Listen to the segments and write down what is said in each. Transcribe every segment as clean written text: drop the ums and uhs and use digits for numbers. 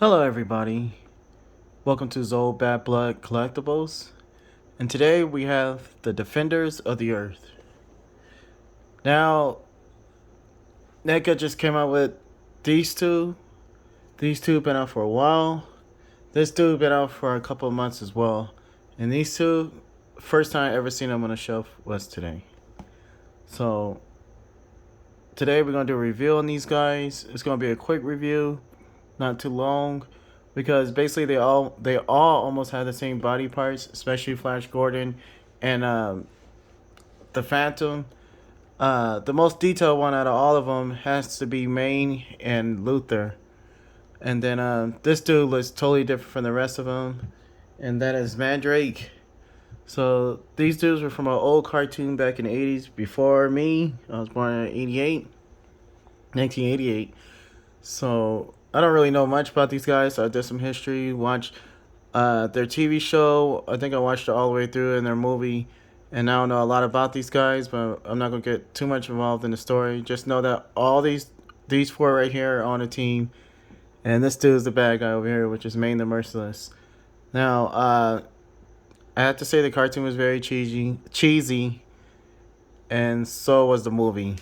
Hello, everybody. Welcome to Zoe Bad Blood Collectibles. And today we have the Defenders of the Earth. Now, Neca just came out with these two. These two have been out for a while. This dude been out for a couple of months as well. And these two, first time I ever seen them on the shelf was today. So, today we're going to do a review on these guys. It's going to be a quick review, not too long. Because basically they all almost have the same body parts, especially Flash Gordon and the Phantom. The most detailed one out of all of them has to be Ming and Lothar. And then this dude looks totally different from the rest of them, and that is Mandrake. So these dudes were from an old cartoon back in the 80s before me. I was born in 1988. So I don't really know much about these guys. So I did some history, watched their TV show. I think I watched it all the way through, in their movie. And I don't know a lot about these guys, but I'm not going to get too much involved in the story. Just know that all these four right here are on a team. And this dude is the bad guy over here, which is Ming the Merciless. Now, I have to say the cartoon was very cheesy, and so was the movie.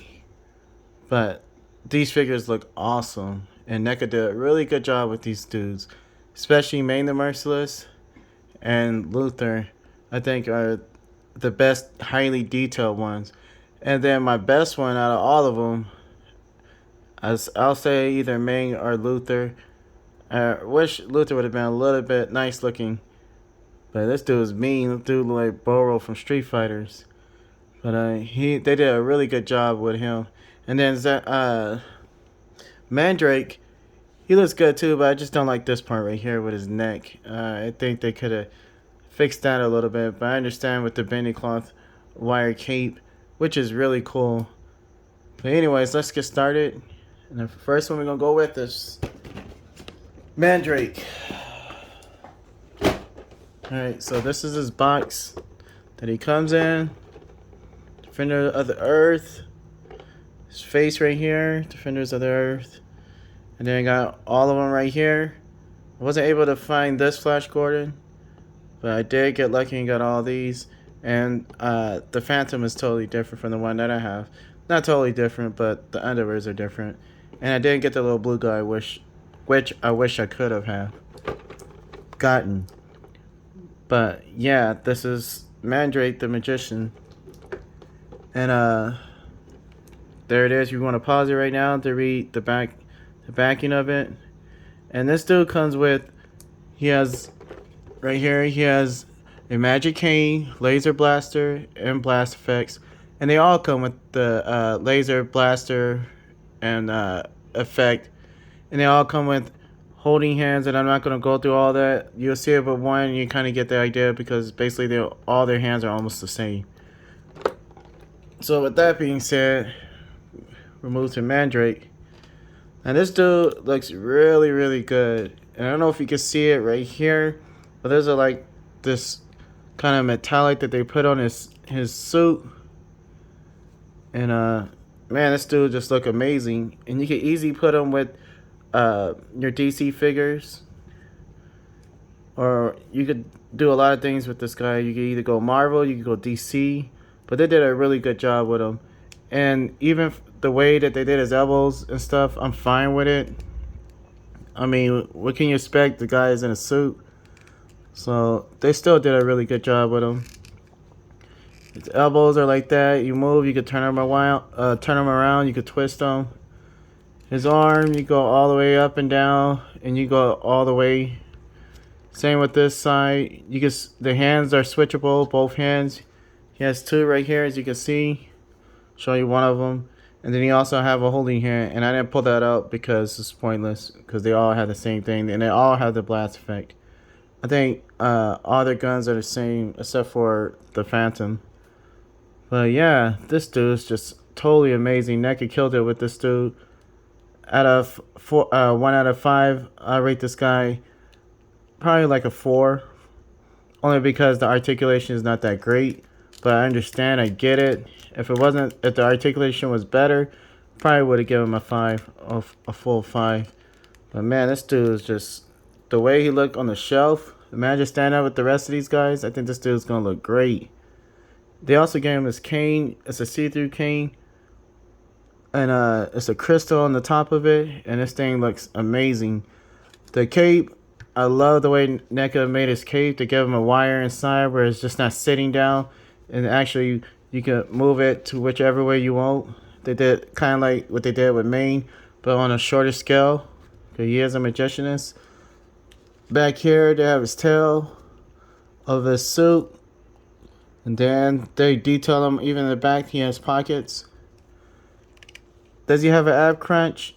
But these figures look awesome, and Neca did a really good job with these dudes, especially Ming the Merciless and Lothar. I think are the best, highly detailed ones. And then my best one out of all of them, as I'll say either Ming or Lothar. I wish Lothar would have been a little bit nice looking, but this dude is mean. This dude look like Boro from Street Fighters. But they did a really good job with him. And then Mandrake, he looks good too, but I just don't like this part right here with his neck. I think they could have fixed that a little bit, but I understand with the bendy cloth wire cape, which is really cool. But anyways, let's get started. And the first one we're going to go with is Mandrake. Alright, so this is his box that he comes in. Defender of the Earth. His face right here, Defenders of the Earth. And then I got all of them right here. I wasn't able to find this Flash Gordon, but I did get lucky and got all these. And the Phantom is totally different from the one that I have. Not totally different, but the underwears are different. And I didn't get the little blue guy, which I wish I could have gotten. But yeah, this is Mandrake the Magician. And there it is. You want to pause it right now to read the backing of it. And this dude comes with, he has right here, he has a magic cane, laser blaster, and blast effects. And they all come with the laser blaster and effect. And they all come with holding hands, and I'm not going to go through all that. You'll see it but one, and you kind of get the idea, because basically all their hands are almost the same. So with that being said, we'll move to Mandrake. And this dude looks really, really good. And I don't know if you can see it right here, but there's like this kind of metallic that they put on his suit. And man, this dude just look amazing. And you can easily put him with your DC figures, or you could do a lot of things with this guy. You could either go Marvel, you could go DC, but they did a really good job with him. And even the way that they did his elbows and stuff, I'm fine with it. I mean, what can you expect? The guy is in a suit, so they still did a really good job with him. His elbows are like that. You move, you could turn them around, you could twist them. His arm, you go all the way up and down, and you go all the way. Same with this side. The hands are switchable, both hands. He has two right here, as you can see. Show you one of them, and then you also have a holding hand. And I didn't pull that out because it's pointless, because they all have the same thing, and they all have the blast effect. I think all their guns are the same except for the Phantom. But yeah, this dude's just totally amazing. Neca killed it with this dude. Out of 1 out of 5, I rate this guy probably like a 4, only because the articulation is not that great. But I understand, I get it. If the articulation was better, probably would have given him a 5, a full 5. But man, this dude is just the way he looked on the shelf. Imagine standing up with the rest of these guys. I think this dude's gonna look great. They also gave him his cane. It's a see-through cane, and it's a crystal on the top of it, and this thing looks amazing. The cape, I love the way Neca made his cape to give him a wire inside where it's just not sitting down, and actually you can move it to whichever way you want. They did kind of like what they did with Ming, but on a shorter scale. Because he is a magicianist. Back here, they have his tail of his suit. And then they detail him even in the back. He has pockets. Does he have an ab crunch?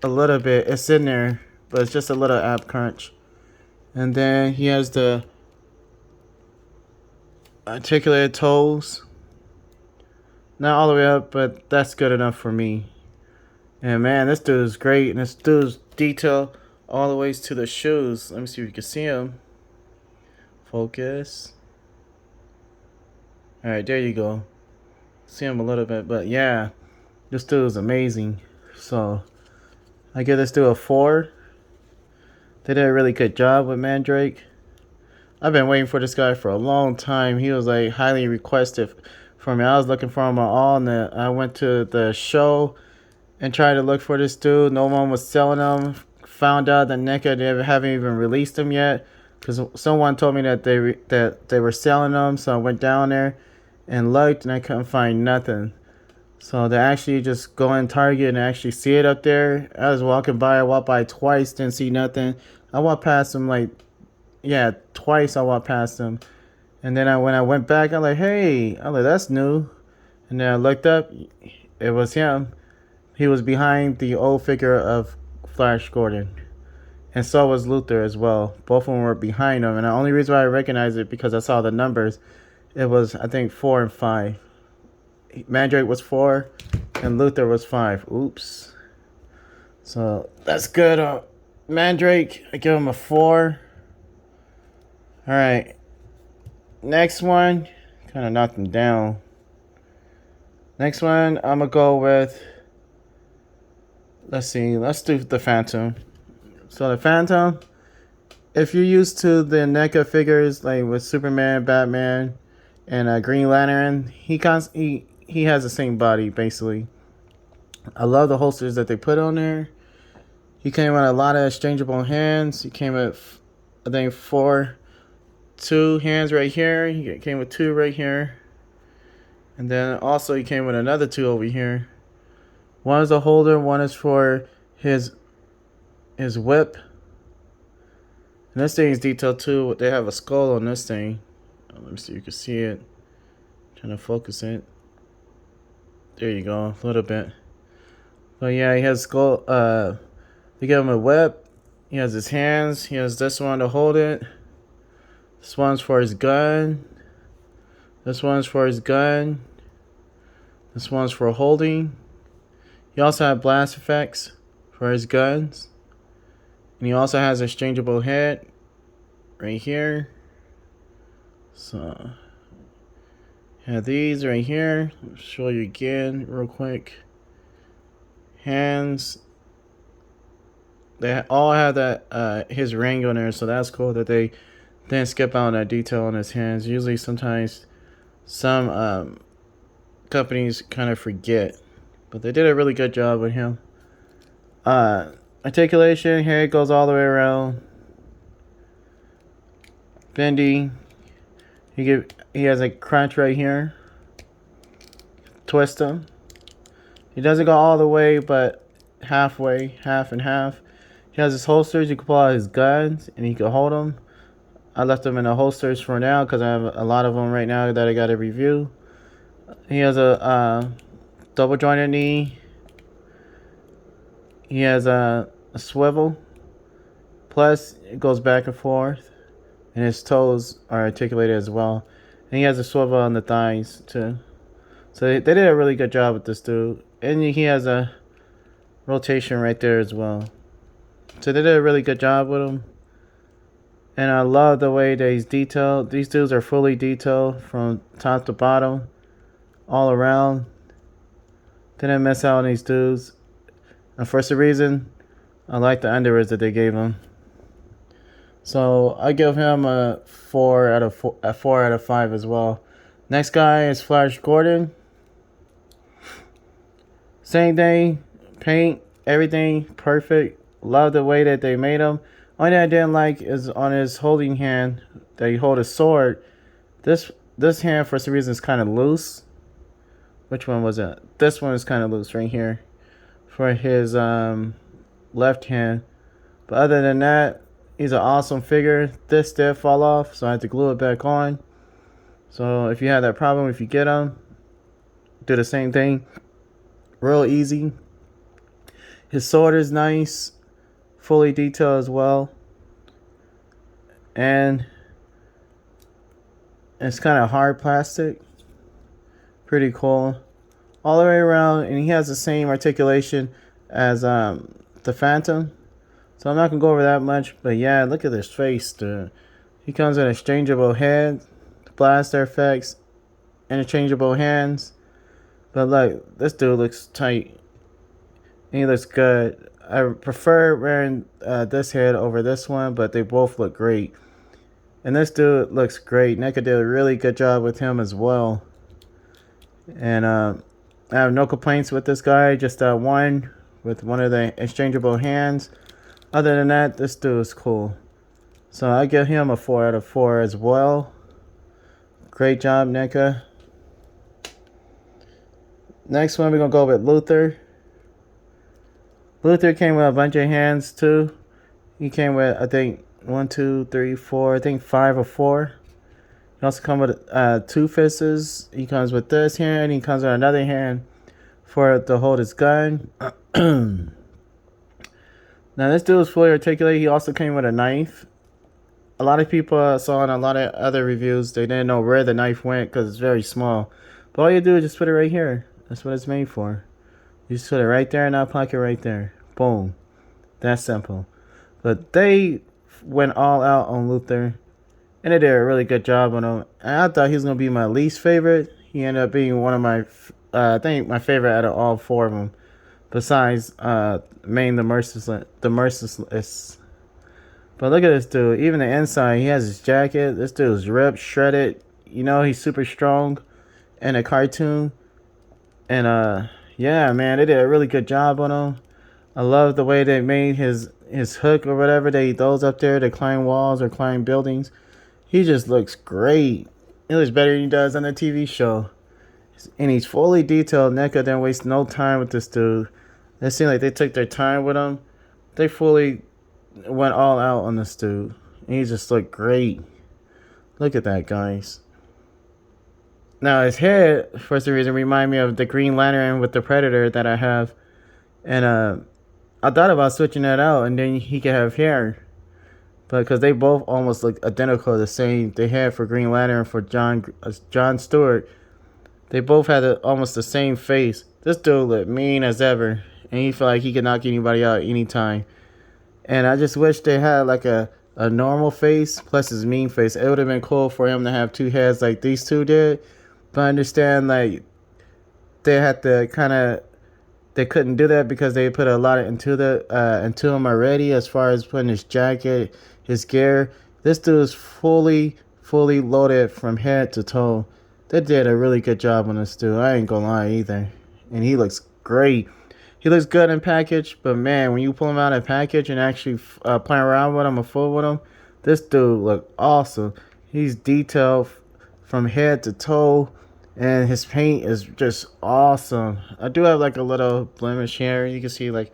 A little bit. It's in there, but it's just a little ab crunch. And then he has the articulated toes. Not all the way up, but that's good enough for me. And man, this dude is great. And this dude's detail all the ways to the shoes. Let me see if you can see him. Focus. Alright, there you go. See him a little bit, but yeah, this dude is amazing. So I give this dude a 4. They did a really good job with Mandrake. I've been waiting for this guy for a long time. He was like highly requested for me. I was looking for him on all, and I went to the show and tried to look for this dude. No one was selling him. Found out that Neca, they haven't even released him yet, because someone told me that they were selling them. So I went down there and looked, and I couldn't find nothing. So they actually just go in Target and actually see it up there. I was walking by. I walked by twice, didn't see nothing. I walked past him twice. I walked past him, and then when I went back, I'm like, hey, that's new. And then I looked up, it was him. He was behind the old figure of Flash Gordon, and so was Lothar as well. Both of them were behind him, and the only reason why I recognized it because I saw the numbers. It was, I think, 4 and 5. Mandrake was 4, and Lothar was 5. Oops. So that's good. Mandrake, I give him a 4. All right. Next one, kind of knocked him down. Next one, I'm gonna go with. Let's see. Let's do the Phantom. So the Phantom, if you're used to the NECA figures like with Superman, Batman, and Green Lantern, he has the same body basically. I love the holsters that they put on there. He came with a lot of exchangeable hands. He came with, I think, 2 hands right here. He came with 2 right here, and then also he came with another 2 over here. One is a holder, one is for his whip. And this thing is detailed too. They have a skull on this thing. Let me see if you can see it. Trying to focus it. There you go, a little bit. But yeah, he has skull. They give him a whip. He has his hands. He has this one to hold it. This one's for his gun. This one's for his gun. This one's for holding. He also has blast effects for his guns. And he also has Exchangeable Head right here. So, have these right here. I'll show you again real quick. Hands. They all have that his ring on there, so that's cool that they didn't skip out on that detail on his hands. Usually, sometimes some companies kind of forget. But they did a really good job with him. Articulation, here it goes all the way around. Bendy. He has a crunch right here. Twist him. He doesn't go all the way, but halfway, half and half. He has his holsters. You can pull out his guns, and he can hold them. I left them in the holsters for now because I have a lot of them right now that I got to review. He has a double jointed knee. He has a swivel. Plus, it goes back and forth. And his toes are articulated as well. And he has a swivel on the thighs, too. So they did a really good job with this dude. And he has a rotation right there as well. So they did a really good job with him. And I love the way that he's detailed. These dudes are fully detailed from top to bottom. All around. Didn't miss out on these dudes. And for some reason, I like the underwears that they gave him. So I give him a 4 out of 5 as well. Next guy is Flash Gordon. Same thing, paint, everything perfect. Love the way that they made him. Only thing I didn't like is on his holding hand that he hold a sword. This hand for some reason is kind of loose. Which one was it? This one is kind of loose right here for his left hand. But other than that, he's an awesome figure. This did fall off, so I had to glue it back on. So if you have that problem, if you get him, do the same thing. Real easy. His sword is nice, fully detailed as well, and it's kind of hard plastic. Pretty cool all the way around, and he has the same articulation as the Phantom. So I'm not gonna go over that much, but yeah, look at this face, dude. He comes with exchangeable head, blaster effects, interchangeable hands. But look, this dude looks tight. And he looks good. I prefer wearing this head over this one, but they both look great. And this dude looks great. Neca did a really good job with him as well. And I have no complaints with this guy. Just that one with one of the exchangeable hands. Other than that, this dude is cool. So I give him a 4 out of 4 as well. Great job, Neca. Next one, we're going to go with Lothar. Lothar came with a bunch of hands too. He came with, I think, 1, 2, 3, 4, I think 5 or 4. He also comes with 2 fists. He comes with this hand. He comes with another hand to hold his gun. Now this dude is fully articulated. He also came with a knife. A lot of people saw in a lot of other reviews, they didn't know where the knife went because it's very small. But all you do is just put it right here. That's what it's made for. You just put it right there in that pocket right there. Boom. That's simple. But they went all out on Lothar. And they did a really good job on him. And I thought he was going to be my least favorite. He ended up being one of my, I think, my favorite out of all 4 of them. Besides Ming the Merciless. But look at this dude. Even the inside, he has his jacket. This dude's ripped, shredded. You know, he's super strong in a cartoon. And yeah, man, they did a really good job on him. I love the way they made his hook or whatever they throws up there to climb walls or climb buildings. He just looks great. He looks better than he does on the TV show. And he's fully detailed. Neca didn't waste no time with this dude. It seemed like they took their time with him. They fully went all out on this dude. And he just looked great. Look at that, guys. Now his head, for some reason, remind me of the Green Lantern with the Predator that I have. And I thought about switching that out and then he could have hair. But because they both almost look identical, the same. They had for Green Lantern for John Stewart. They both had almost the same face. This dude looked mean as ever. And he felt like he could knock anybody out anytime. And I just wish they had like a normal face plus his mean face. It would have been cool for him to have 2 heads like these two did. But I understand like they had to kind of, they couldn't do that because they put a lot into him already, as far as putting his jacket, his gear. This dude is fully loaded from head to toe. They did a really good job on this dude. I ain't gonna lie either. And he looks great. He looks good in package, but man, when you pull him out in package and actually play around with him or fool with him, this dude look awesome. He's detailed from head to toe. And his paint is just awesome. I do have like a little blemish here. You can see like a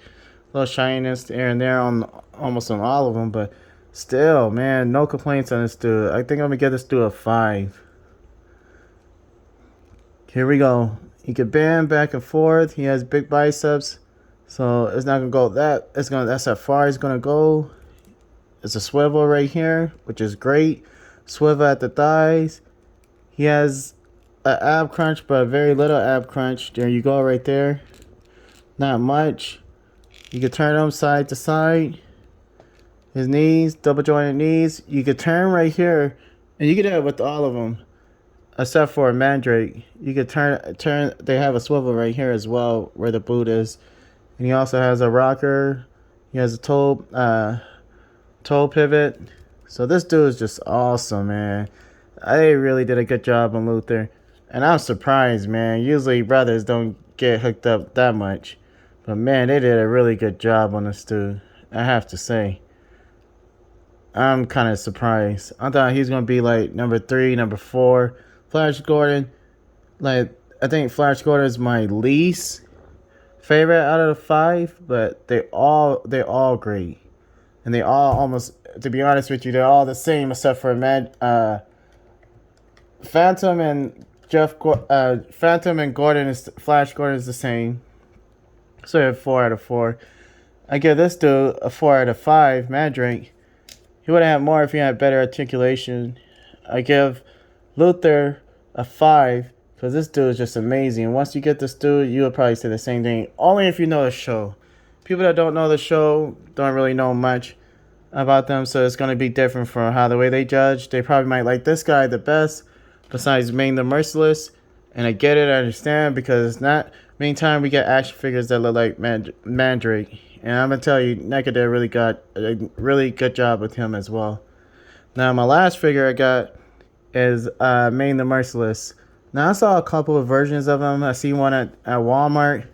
little shininess here and there on almost on all of them. But still, man, no complaints on this dude. I think I'm going to give this dude a 5. Here we go. He can bend back and forth. He has big biceps. So it's not going to go that. That's how far he's going to go. It's a swivel right here, which is great. Swivel at the thighs. He has an ab crunch, but a very little ab crunch. There you go, right there. Not much. You can turn them side to side. His knees, double jointed knees. You can turn right here, and you can do it with all of them, except for a Mandrake. You can turn. They have a swivel right here as well, where the boot is, and he also has a rocker. He has a toe pivot. So this dude is just awesome, man. They really did a good job on Lothar. And I'm surprised, man. Usually brothers don't get hooked up that much. But man, they did a really good job on this dude. I have to say. I'm kind of surprised. I thought he was going to be like number 3, number 4. Flash Gordon. Like, I think Flash Gordon is my least favorite out of the 5. But they're all great. And they all almost, to be honest with you, they're all the same except for Phantom and Phantom and Gordon is Flash Gordon is the same. So 4 out of 4. I give this dude a 4 out of 5. Mandrake. He would have had more if he had better articulation. I give Lothar a 5 because this dude is just amazing. Once you get this dude, you would probably say the same thing. Only if you know the show. People that don't know the show don't really know much about them, so it's going to be different from how the way they judge. They probably might like this guy the best, besides Ming the Merciless. And I get it, I understand, because it's not many times we get action figures that look like Mandrake. And I'm going to tell you, Neca did a really good job with him as well. Now, my last figure I got is Ming the Merciless. Now, I saw a couple of versions of him. I see one at Walmart.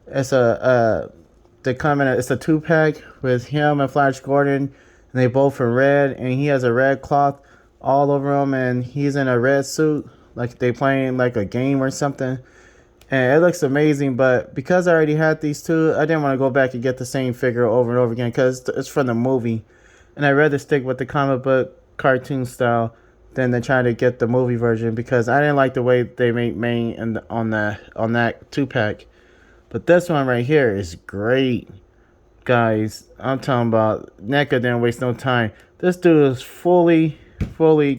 It's it's a 2-pack with him and Flash Gordon, and they both in red, and he has a red cloth all over him, and he's in a red suit, like they playing like a game or something. And it looks amazing, but because I already had these two, I didn't want to go back and get the same figure over and over again because it's from the movie, and I'd rather stick with the comic book cartoon style than to try to get the movie version because I didn't like the way they made Ming on that 2-pack. But this one right here is great, guys. I'm talking about Neca didn't waste no time. This dude is fully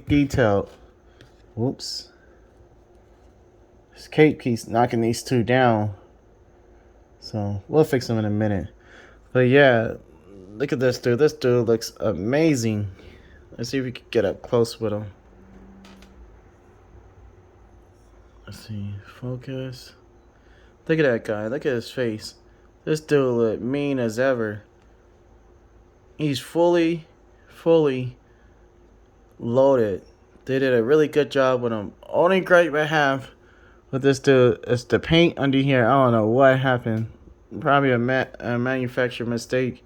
detailed. Whoops. This cape keeps knocking these two down. So we'll fix them in a minute. But yeah, look at this dude. This dude looks amazing. Let's see if we can get up close with him. Let's see. Focus. Look at that guy. Look at his face. This dude look mean as ever. He's fully loaded. They did a really good job with him. Only gripe I have with this dude is the paint under here. I don't know what happened. Probably a manufacturer mistake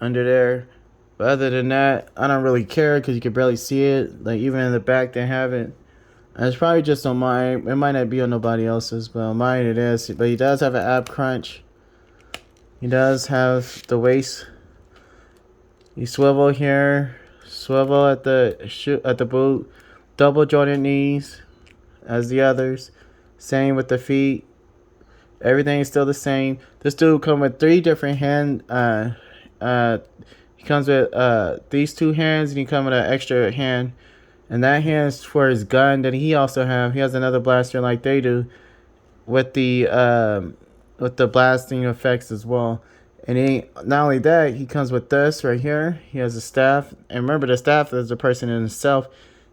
under there. But other than that, I don't really care because you can barely see it. Like even in the back they have it. And it's probably just on mine. It might not be on nobody else's, but on mine it is. But he does have an ab crunch. He does have the waist. You swivel here, swivel at the boot, double jointed knees as the others. Same with the feet. Everything is still the same. This dude comes with 3 different hand. He comes with these 2 hands, and he comes with an extra hand. And that hand is for his gun that he also have. He has another blaster like they do, with the blasting effects as well. And not only that, he comes with this right here. He has a staff, and remember the staff is the person in himself.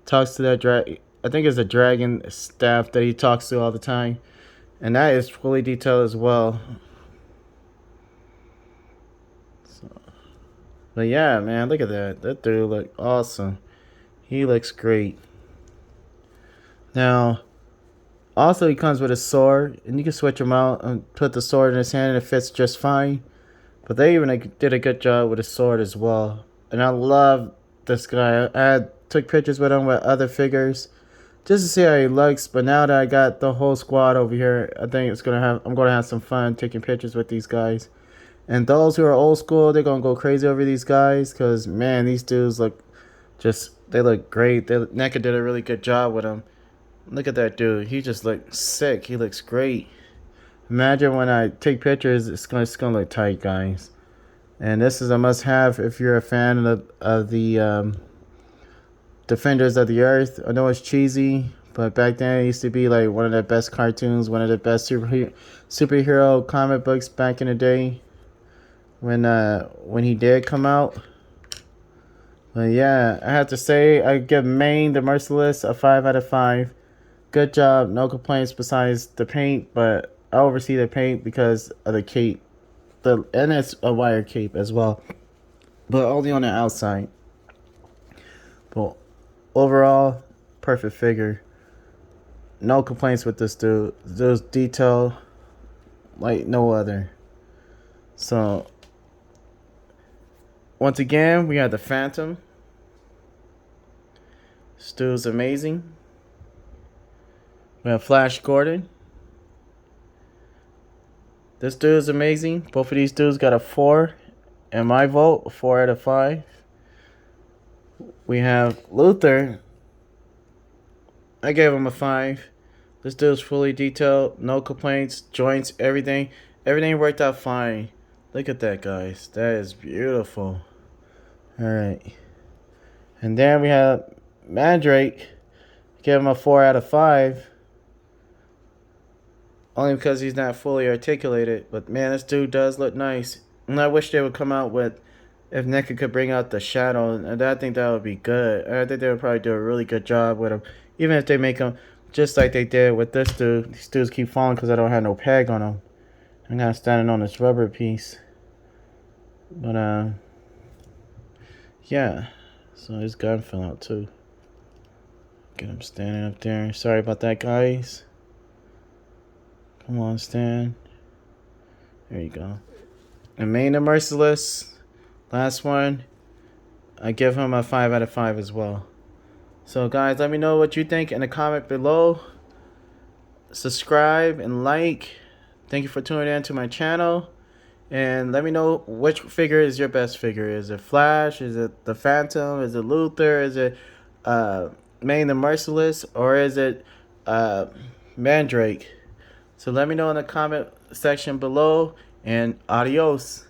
Talks to that I think it's a dragon staff that he talks to all the time, and that is fully detailed as well. So, but yeah, man, look at that. That dude look awesome. He looks great. Now, also he comes with a sword, and you can switch him out and put the sword in his hand, and it fits just fine. But they even did a good job with his sword as well. And I love this guy. I took pictures with him with other figures just to see how he looks. But now that I got the whole squad over here, I think I'm gonna have some fun taking pictures with these guys. And those who are old school, they're gonna go crazy over these guys because man, these dudes they look great. Neca did a really good job with them. Look at that dude. He just looks sick. He looks great. Imagine when I take pictures, it's gonna look tight, guys. And this is a must-have if you're a fan of the Defenders of the Earth. I know it's cheesy, but back then it used to be like one of the best cartoons, one of the best superhero comic books back in the day when he did come out. But yeah, I have to say I give Ming the Merciless a 5 out of 5. Good job, no complaints besides the paint, but I oversee the paint because of the cape. And it's a wire cape as well, but only on the outside. But overall, perfect figure. No complaints with this dude. There's detail like no other. So once again, we have the Phantom. This dude's amazing. We have Flash Gordon. This dude's amazing. Both of these dudes got a 4. And my vote, a 4 out of 5. We have Lothar. I gave him a 5. This dude's fully detailed. No complaints. Joints, everything. Everything worked out fine. Look at that, guys. That is beautiful. Alright. And then we have Mandrake. Give him a 4 out of 5. Only because he's not fully articulated. But man, this dude does look nice. And I wish they would come out with, if Neca could bring out the shadow. And I think that would be good. I think they would probably do a really good job with him. Even if they make him just like they did with this dude. These dudes keep falling because I don't have no peg on them. I'm kind of standing on this rubber piece. But, yeah. So his gun fell out too. Get him standing up there. Sorry about that, guys. Come on, stand. There you go. And Ming the Merciless. Last one. I give him a 5 out of 5 as well. So, guys, let me know what you think in the comment below. Subscribe and like. Thank you for tuning in to my channel. And let me know which figure is your best figure. Is it Flash? Is it the Phantom? Is it Lothar? Is it Ming the Merciless? Or is it Mandrake? So let me know in the comment section below. And adios.